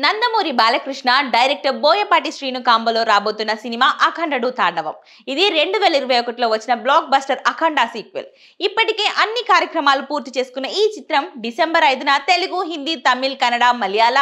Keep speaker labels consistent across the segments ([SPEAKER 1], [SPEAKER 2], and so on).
[SPEAKER 1] Nandamuri Balakrishna director Boyapati Srinu కాంబోలో రాబోతున్న cinema అఖండ తాండవం. ఇది 2021లో వచ్చిన బ్లాక్ బస్టర్ అఖండ సీక్వెల్. ఇప్పటికే అన్ని కార్యక్రమాలు పూర్తి చేసుకున్న ఈ చిత్రం డిసెంబర్ 5న తెలుగు, హిందీ, తమిళ్, కన్నడ, మలయాళ,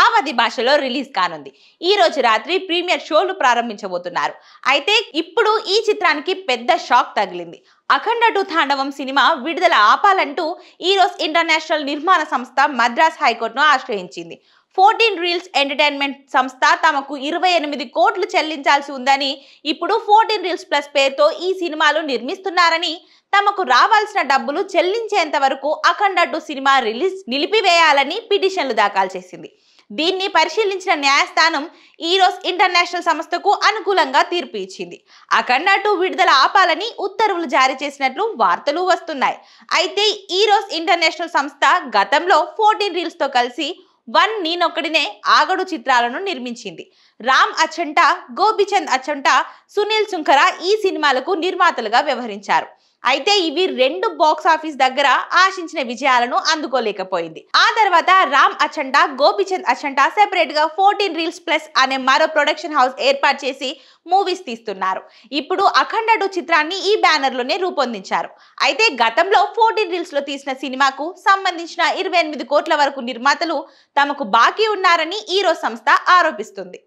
[SPEAKER 1] ఆవది భాషలో రిలీజ్ కానుంది. ఈ రోజు రాత్రి ప్రీమియర్ షోలు ప్రారంభించబోతున్నారు. అయితే ఇప్పుడు ఈ చిత్రానికి పెద్ద షాక్ తగిలింది. అఖండ తాండవం సినిమా విడుదల ఆపాలంటూ ఈరోస్ ఇంటర్నేషనల్ నిర్మాణ సంస్థ మద్రాస్ హైకోర్టును ఆశ్రయించింది. 14 రీల్స్ ఎంటర్టైన్మెంట్ సంస్థ తమకు 28 కోట్లు చెల్లించాల్సి ఉందని, ఇప్పుడు 14 రీల్స్ ప్లస్ పేరుతో ఈ సినిమాలు నిర్మిస్తున్నారని, తమకు రావాల్సిన డబ్బులు చెల్లించేంత వరకు అఖండ సినిమా రిలీజ్ నిలిపివేయాలని పిటిషన్లు దాఖలు చేసింది. దీన్ని పరిశీలించిన న్యాయస్థానం ఈరోస్ ఇంటర్నేషనల్ సంస్థకు అనుకూలంగా తీర్పు ఇచ్చింది. అఖండ విడుదల ఆపాలని ఉత్తర్వులు జారీ చేసినట్లు వార్తలు వస్తున్నాయి. అయితే ఈరోస్ ఇంటర్నేషనల్ సంస్థ గతంలో 14 రీల్స్ తో కలిసి 1 నేనొక్కడినే, ఆగడు చిత్రాలను నిర్మించింది. రామ్ అచంట, గోపిచంద్ అచంట, సునీల్ సుంకర ఈ సినిమాలకు నిర్మాతలుగా వ్యవహరించారు. అయితే ఇవి 2 బాక్స్ ఆఫీస్ దగ్గర ఆశించిన విజయాలను అందుకోలేకపోయింది. ఆ తర్వాత రామ్ అచంట, గోపిచంద్ అచంట సెపరేట్ గా 14 రీల్స్ ప్లస్ అనే మరో ప్రొడక్షన్ హౌస్ ఏర్పాటు చేసి మూవీస్ తీస్తున్నారు. ఇప్పుడు అఖండ చిత్రాన్ని ఈ బ్యానర్ లోనే రూపొందించారు. అయితే గతంలో 14 రీల్స్ లో తీసిన సినిమాకు సంబంధించిన 28 కోట్ల వరకు నిర్మాతలు తమకు బాకీ ఉన్నారని ఈరోస్ సంస్థ ఆరోపిస్తుంది.